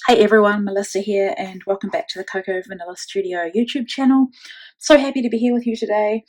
Hey everyone, Melissa here, and welcome back to the Cocoa Vanilla Studio YouTube channel. So happy to be here with you today.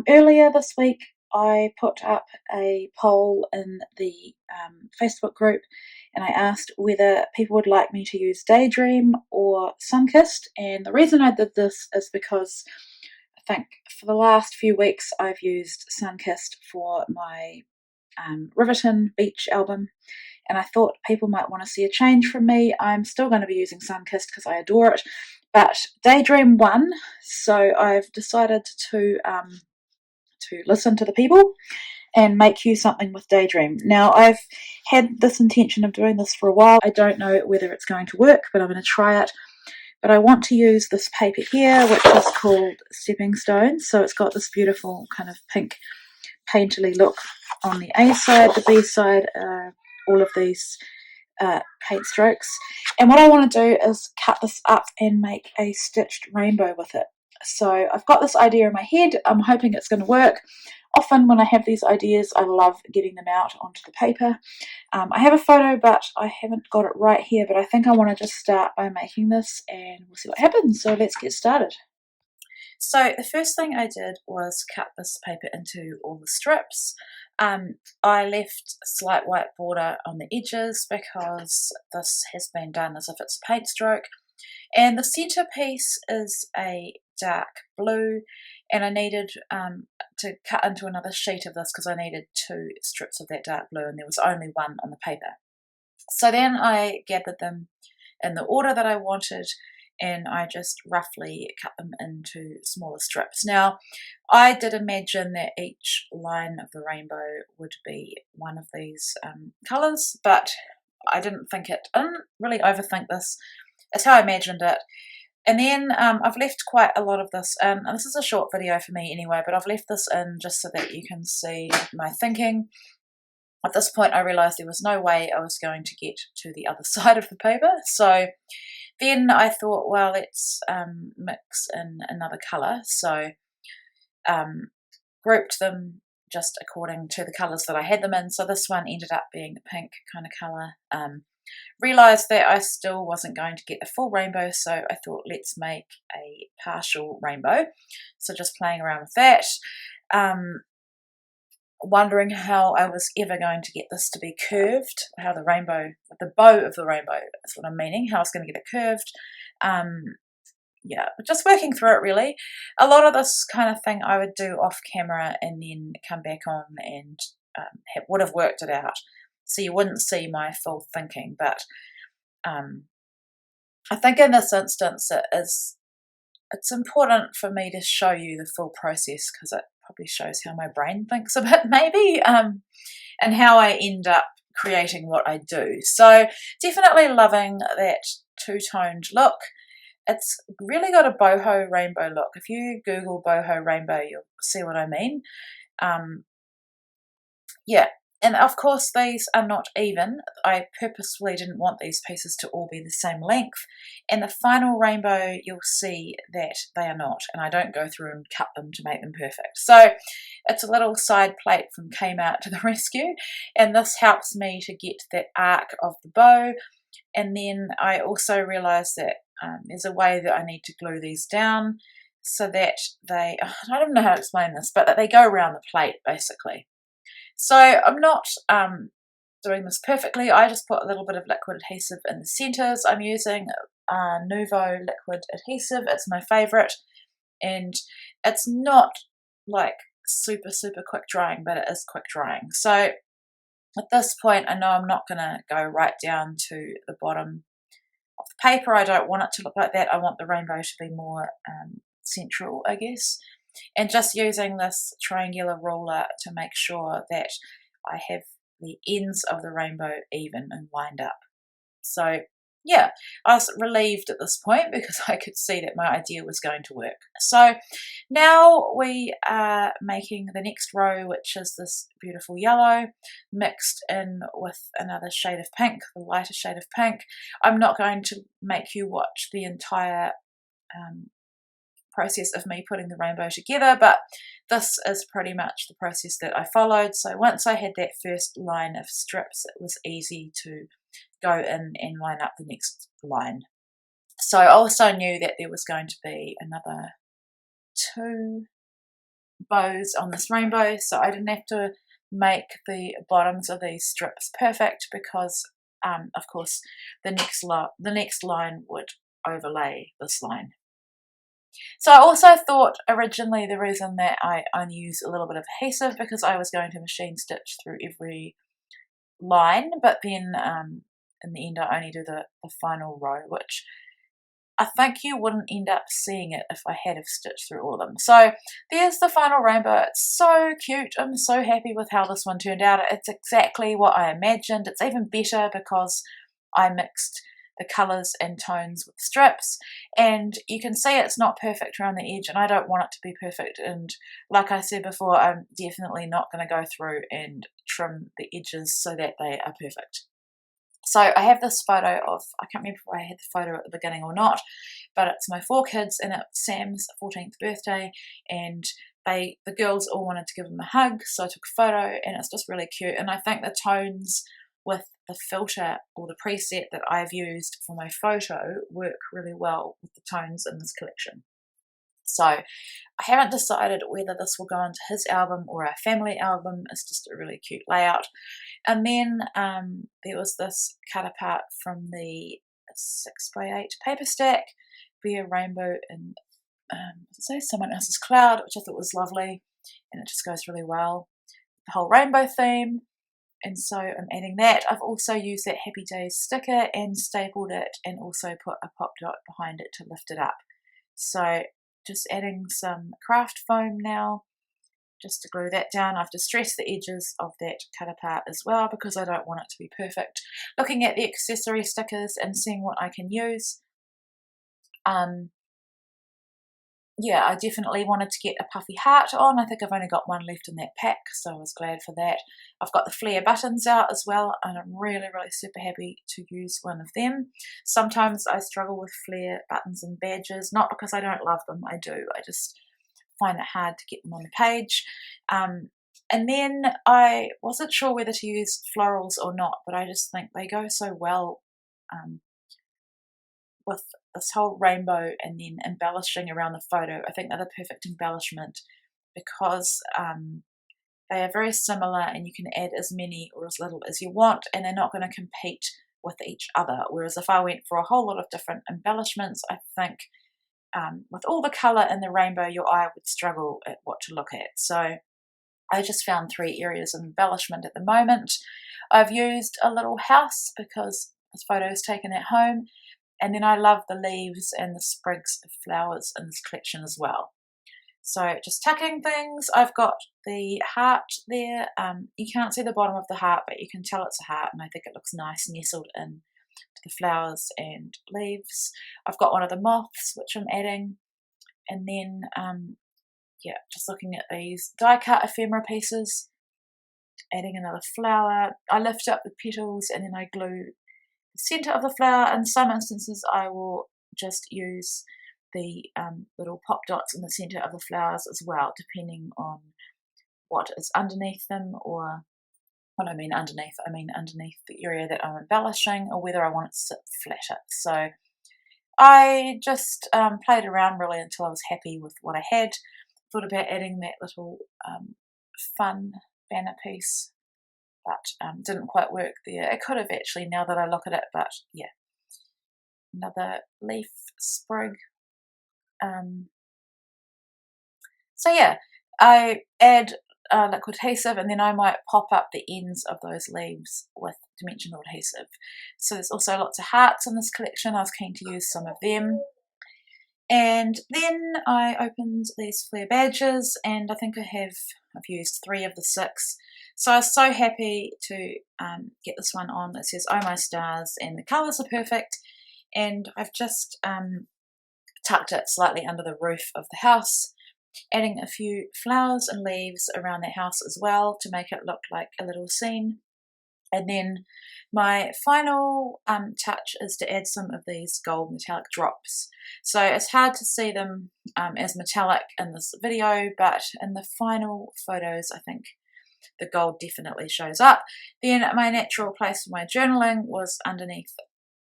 Earlier this week, I put up a poll in the Facebook group, and I asked whether people would like me to use Daydream or Sunkissed. And the reason I did this is because I think for the last few weeks I've used Sunkissed for my Riverton Beach album, and I thought people might want to see a change from me. I'm still going to be using Sunkissed because I adore it, but Daydream won, so I've decided to listen to the people and make you something with Daydream. Now, I've had this intention of doing this for a while. I don't know whether it's going to work, but I'm going to try it. But I want to use this paper here, which is called Stepping Stones. So it's got this beautiful kind of pink painterly look on the A side, the B side, all of these paint strokes. And what I want to do is cut this up and make a stitched rainbow with it. So I've got this idea in my head. I'm hoping it's going to work. Often when I have these ideas, I love getting them out onto the paper. I have a photo, but I haven't got it right here, but I think I want to just start by making this and we'll see what happens. So let's get started. So the first thing I did was cut this paper into all the strips. I left a slight white border on the edges because this has been done as if it's a paint stroke. And the centre piece is a dark blue, and I needed to cut into another sheet of this because I needed 2 strips of that dark blue, and there was only one on the paper. So then I gathered them in the order that I wanted, and I just roughly cut them into smaller strips. Now, I did imagine that each line of the rainbow would be one of these colours, but I didn't really overthink this. It's how I imagined it. And then I've left quite a lot of this in, and this is a short video for me anyway, but I've left this in just so that you can see my thinking. At this point, I realised there was no way I was going to get to the other side of the paper, so then I thought, well, let's mix in another colour. So grouped them just according to the colours that I had them in. So this one ended up being the pink kind of colour. Realised that I still wasn't going to get the full rainbow, so I thought let's make a partial rainbow. So just playing around with that. Wondering how I was ever going to get this to be curved, how the rainbow, the bow of the rainbow is what I'm meaning, how I was going to get it curved. Yeah, just working through it really. A lot of this kind of thing I would do off camera and then come back on and would have worked it out. So you wouldn't see my full thinking, but I think in this instance it's important for me to show you the full process because it probably shows how my brain thinks a bit maybe, and how I end up creating what I do. So definitely loving that two-toned look. It's really got a boho rainbow look. If you Google boho rainbow, you'll see what I mean. Yeah, and of course these are not even. I purposefully didn't want these pieces to all be the same length. And the final rainbow, you'll see that they are not, and I don't go through and cut them to make them perfect. So it's a little side plate from Kmart to the rescue, and this helps me to get that arc of the bow. And then I also realised that there's a way that I need to glue these down so that I don't even know how to explain this, but that they go around the plate basically. So I'm not doing this perfectly. I just put a little bit of liquid adhesive in the centres. I'm using Nuvo liquid adhesive. It's my favourite, and it's not like super quick drying, but it is quick drying. So at this point I know I'm not going to go right down to the bottom of the paper. I don't want it to look like that. I want the rainbow to be more central, I guess. And just using this triangular ruler to make sure that I have the ends of the rainbow even and lined up. So yeah, I was relieved at this point because I could see that my idea was going to work. So now we are making the next row, which is this beautiful yellow mixed in with another shade of pink, the lighter shade of pink. I'm not going to make you watch the entire process of me putting the rainbow together, but this is pretty much the process that I followed. So once I had that first line of strips, it was easy to go in and line up the next line. So I also knew that there was going to be another 2 bows on this rainbow, so I didn't have to make the bottoms of these strips perfect because of course the next line would overlay this line. So I also thought originally the reason that I only use a little bit of adhesive because I was going to machine stitch through every line, but then in the end I only do the final row, which I think you wouldn't end up seeing it if I had have stitched through all of them. So there's the final rainbow. It's so cute. I'm so happy with how this one turned out. It's exactly what I imagined. It's even better because I mixed the colours and tones with strips, and you can see it's not perfect around the edge, and I don't want it to be perfect. And like I said before, I'm definitely not going to go through and trim the edges so that they are perfect. So I have this photo of, I can't remember if I had the photo at the beginning or not, but it's my 4 kids and it's Sam's 14th birthday, and the girls all wanted to give him a hug, so I took a photo and it's just really cute. And I think the tones with the filter or the preset that I've used for my photo work really well with the tones in this collection. So I haven't decided whether this will go into his album or our family album. It's just a really cute layout. And then there was this cut apart from the 6x8 paper stack, Be a Rainbow in Someone Else's Cloud, which I thought was lovely, and it just goes really well. The whole rainbow theme, and so I'm adding that. I've also used that Happy Days sticker and stapled it and also put a pop dot behind it to lift it up. So just adding some craft foam now just to glue that down. I've distressed the edges of that cut apart as well because I don't want it to be perfect. Looking at the accessory stickers and seeing what I can use. Yeah, I definitely wanted to get a puffy heart on. I think I've only got one left in that pack, so I was glad for that. I've got the flare buttons out as well, and I'm really, really super happy to use one of them. Sometimes I struggle with flare buttons and badges, not because I don't love them, I do. I just find it hard to get them on the page. And then I wasn't sure whether to use florals or not, but I just think they go so well with this whole rainbow and then embellishing around the photo. I think they're the perfect embellishment because they are very similar and you can add as many or as little as you want, and they're not going to compete with each other. Whereas if I went for a whole lot of different embellishments, I think with all the colour in the rainbow, your eye would struggle at what to look at. So I just found 3 areas of embellishment at the moment. I've used a little house because this photo is taken at home, and then I love the leaves and the sprigs of flowers in this collection as well. So just tucking things. I've got the heart there. You can't see the bottom of the heart, but you can tell it's a heart, and I think it looks nice nestled in to the flowers and leaves. I've got one of the moths, which I'm adding. And then, yeah, just looking at these die-cut ephemera pieces, adding another flower. I lift up the petals and then I glue center of the flower. In some instances I will just use the little pop dots in the center of the flowers as well, depending on what is underneath them, or when I mean underneath the area that I'm embellishing, or whether I want it to sit flatter. So I just played around really until I was happy with what I had. Thought about adding that little fun banner piece, but didn't quite work there. It could have actually, now that I look at it, but yeah. Another leaf sprig. So yeah, I add liquid adhesive, and then I might pop up the ends of those leaves with dimensional adhesive. So there's also lots of hearts in this collection. I was keen to use some of them. And then I opened these flare badges, and I think I've used 3 of the 6. So I was so happy to get this one on that says "Oh My Stars," and the colours are perfect. And I've just tucked it slightly under the roof of the house, adding a few flowers and leaves around the house as well to make it look like a little scene. And then my final touch is to add some of these gold metallic drops. So it's hard to see them as metallic in this video, but in the final photos I think the gold definitely shows up. Then my natural place for my journaling was underneath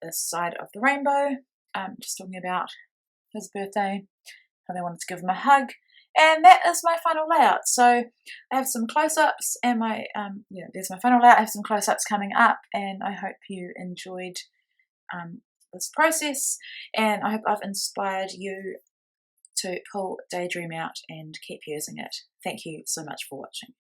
this side of the rainbow, just talking about his birthday, and I wanted to give him a hug. And that is my final layout. So I have some close-ups, and there's my final layout. I have some close-ups coming up, and I hope you enjoyed this process, and I hope I've inspired you to pull Daydream out and keep using it. Thank you so much for watching.